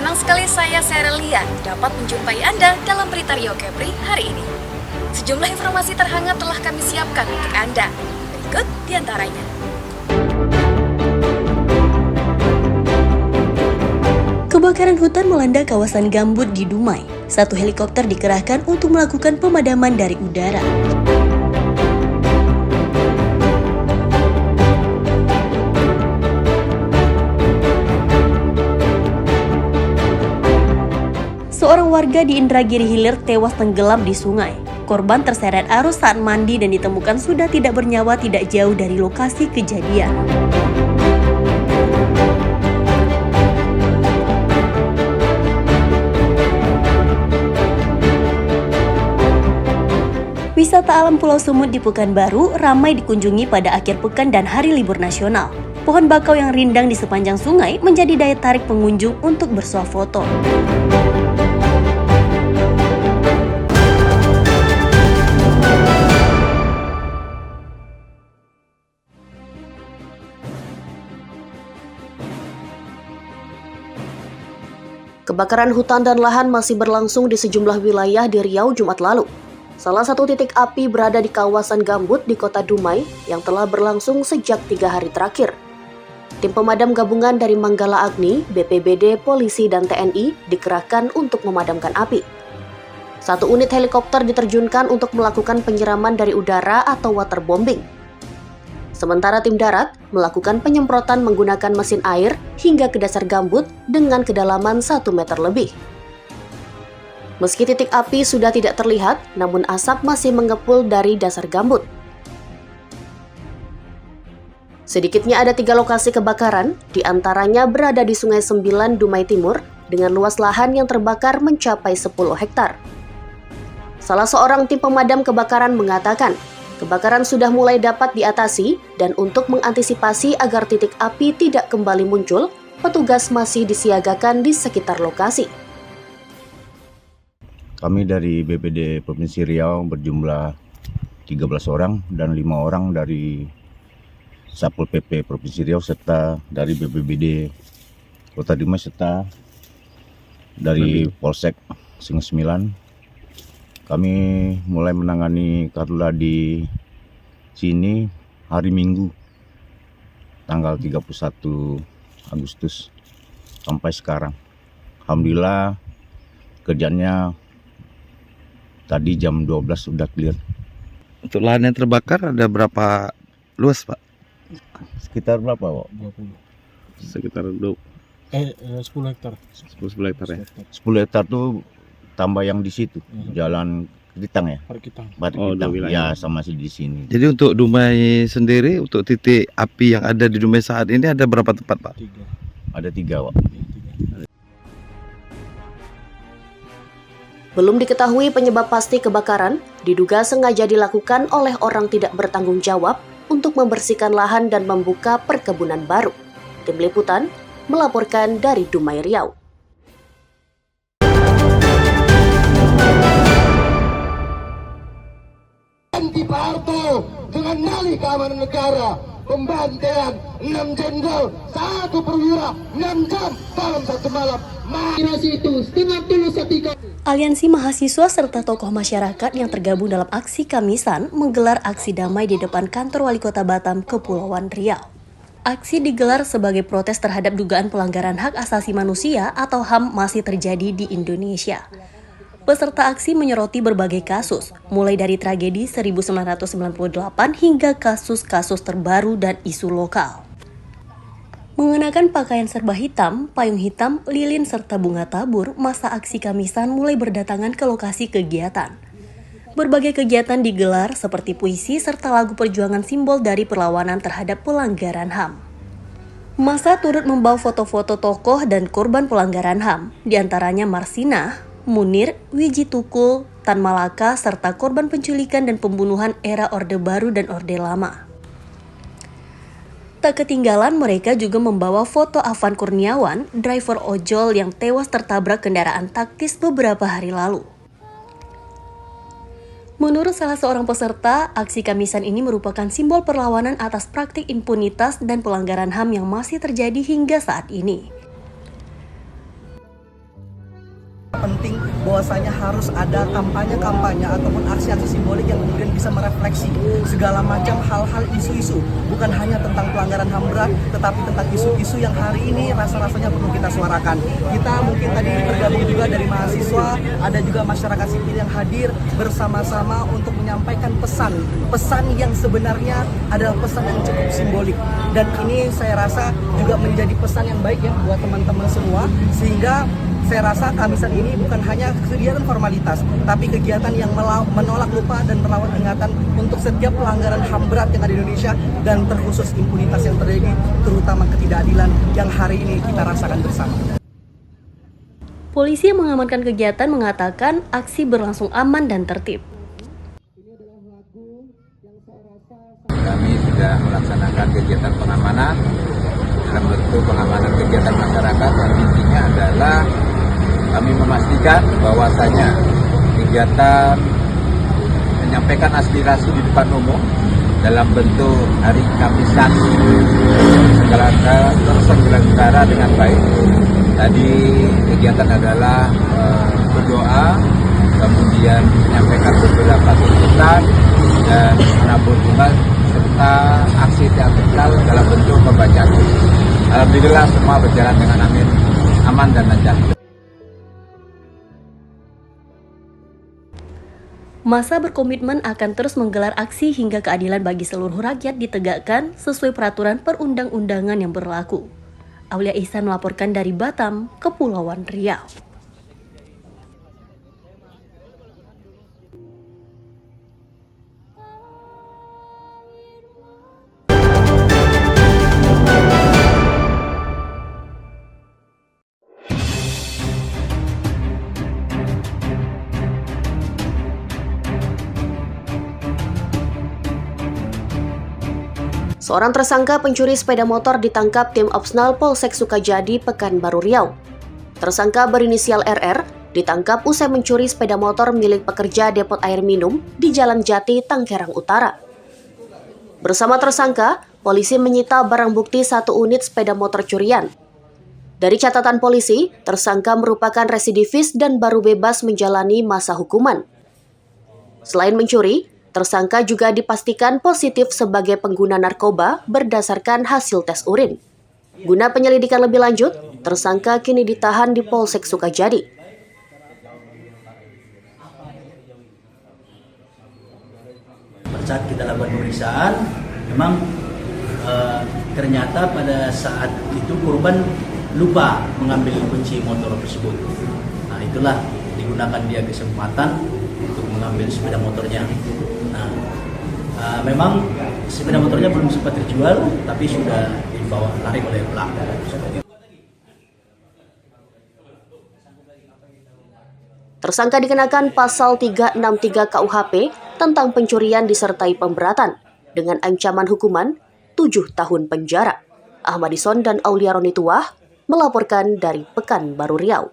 Senang sekali saya Serelia dapat menjumpai Anda dalam berita Riau Kepri hari ini. Sejumlah informasi terhangat telah kami siapkan untuk Anda. Berikut diantaranya. Kebakaran hutan melanda kawasan gambut di Dumai. Satu helikopter dikerahkan untuk melakukan pemadaman dari udara. Seorang warga di Indragiri Hilir tewas tenggelam di sungai. Korban terseret arus saat mandi dan ditemukan sudah tidak bernyawa tidak jauh dari lokasi kejadian. Wisata alam Pulau Sumut di Pekanbaru ramai dikunjungi pada akhir pekan dan hari libur nasional. Pohon bakau yang rindang di sepanjang sungai menjadi daya tarik pengunjung untuk bersuah foto. Kebakaran hutan dan lahan masih berlangsung di sejumlah wilayah di Riau Jumat lalu. Salah satu titik api berada di kawasan gambut di kota Dumai yang telah berlangsung sejak 3 hari terakhir. Tim pemadam gabungan dari Manggala Agni, BPBD, polisi, dan TNI dikerahkan untuk memadamkan api. Satu unit helikopter diterjunkan untuk melakukan penyiraman dari udara atau waterbombing. Sementara tim darat melakukan penyemprotan menggunakan mesin air hingga ke dasar gambut dengan kedalaman 1 meter lebih. Meski titik api sudah tidak terlihat, namun asap masih mengepul dari dasar gambut. Sedikitnya ada 3 lokasi kebakaran, di antaranya berada di Sungai Sembilan, Dumai Timur, dengan luas lahan yang terbakar mencapai 10 hektar. Salah seorang tim pemadam kebakaran mengatakan, kebakaran sudah mulai dapat diatasi dan untuk mengantisipasi agar titik api tidak kembali muncul, petugas masih disiagakan di sekitar lokasi. Kami dari BPD Provinsi Riau berjumlah 13 orang dan 5 orang dari Satpol PP Provinsi Riau serta dari BPBD Kota Dumai serta dari Polsek Sungai Sembilan. Kami mulai menangani karhutla di sini hari Minggu tanggal 31 Agustus sampai sekarang. Alhamdulillah kerjanya tadi jam 12 sudah clear. Untuk lahan yang terbakar ada berapa luas, Pak? Sekitar berapa, Pak? 20. Sekitar 10 hektar. 10 hektar ya. 10 hektar tuh tambah yang di situ, jalan Kitang ya. Parkitang. Ya, sama sih di sini. Jadi untuk Dumai sendiri, untuk titik api yang ada di Dumai saat ini ada berapa tempat, Pak? 3. Ada 3, Pak. Belum diketahui penyebab pasti kebakaran, diduga sengaja dilakukan oleh orang tidak bertanggung jawab untuk membersihkan lahan dan membuka perkebunan baru. Tim Liputan melaporkan dari Dumai, Riau. Anti Pak Harto dengan nyali keamanan negara, pembantaian 6 jenderal, 1 perwira, 6 jam dalam 1 malam. Migrasi itu setengah tulus setika. Aliansi mahasiswa serta tokoh masyarakat yang tergabung dalam aksi Kamisan menggelar aksi damai di depan kantor Wali Kota Batam, Kepulauan Riau. Aksi digelar sebagai protes terhadap dugaan pelanggaran hak asasi manusia atau HAM masih terjadi di Indonesia. Peserta aksi menyoroti berbagai kasus, mulai dari tragedi 1998 hingga kasus-kasus terbaru dan isu lokal. Mengenakan pakaian serba hitam, payung hitam, lilin, serta bunga tabur, masa aksi Kamisan mulai berdatangan ke lokasi kegiatan. Berbagai kegiatan digelar seperti puisi serta lagu perjuangan simbol dari perlawanan terhadap pelanggaran HAM. Masa turut membawa foto-foto tokoh dan korban pelanggaran HAM, diantaranya Marsina, Munir, Wiji Tukul, Tan Malaka, serta korban penculikan dan pembunuhan era Orde Baru dan Orde Lama. Tak ketinggalan mereka juga membawa foto Afan Kurniawan, driver ojol yang tewas tertabrak kendaraan taktis beberapa hari lalu. Menurut salah seorang peserta, aksi Kamisan ini merupakan simbol perlawanan atas praktik impunitas dan pelanggaran HAM yang masih terjadi hingga saat ini. Penting bahwasanya harus ada kampanye-kampanye ataupun aksi-aksi simbolik yang kemudian bisa merefleksi segala macam hal-hal isu-isu, bukan hanya tentang pelanggaran HAM berat, tetapi tentang isu-isu yang hari ini rasa-rasanya perlu kita suarakan. Kita mungkin tadi tergabung juga dari mahasiswa, ada juga masyarakat sipil yang hadir bersama-sama untuk menyampaikan pesan yang sebenarnya adalah pesan yang cukup simbolik, dan ini saya rasa juga menjadi pesan yang baik ya buat teman-teman semua, sehingga saya rasa Kamisan ini bukan hanya kegiatan formalitas, tapi kegiatan yang menolak lupa dan merawat ingatan untuk setiap pelanggaran HAM berat yang ada di Indonesia, dan terkhusus impunitas yang terjadi, terutama ketidakadilan yang hari ini kita rasakan bersama. Polisi yang mengamankan kegiatan mengatakan aksi berlangsung aman dan tertib. Kami sudah melaksanakan kegiatan pengamanan dalam bentuk pengamanan kegiatan masyarakat, yang intinya adalah kami memastikan bahwasanya kegiatan menyampaikan aspirasi di depan umum dalam bentuk hari Kamisan terselenggara dengan baik. Tadi kegiatan adalah berdoa, kemudian menyampaikan beberapa tuntutan dan menabur bunga serta aksi teatrikal dalam bentuk pembacaan. Alhamdulillah semua berjalan dengan aman dan lancar. Massa berkomitmen akan terus menggelar aksi hingga keadilan bagi seluruh rakyat ditegakkan sesuai peraturan perundang-undangan yang berlaku. Aulia Ihsan melaporkan dari Batam, Kepulauan Riau. Seorang tersangka pencuri sepeda motor ditangkap tim Opsnal Polsek Sukajadi, Pekanbaru Riau. Tersangka berinisial RR ditangkap usai mencuri sepeda motor milik pekerja depot air minum di Jalan Jati, Tanggerang Utara. Bersama tersangka, polisi menyita barang bukti 1 unit sepeda motor curian. Dari catatan polisi, tersangka merupakan residivis dan baru bebas menjalani masa hukuman. Selain mencuri, tersangka juga dipastikan positif sebagai pengguna narkoba berdasarkan hasil tes urin. Guna penyelidikan lebih lanjut, tersangka kini ditahan di Polsek Sukajadi. Saat kita lakukan pemeriksaan, memang ternyata pada saat itu korban lupa mengambil kunci motor tersebut. Nah, itulah digunakan dia kesempatan untuk mengambil sepeda motornya. Memang sepeda motornya belum sempat terjual, tapi sudah dibawa lari oleh pelaku. Tersangka dikenakan pasal 363 KUHP tentang pencurian disertai pemberatan dengan ancaman hukuman 7 tahun penjara. Ahmadison dan Aulia Ronituah melaporkan dari Pekanbaru Riau.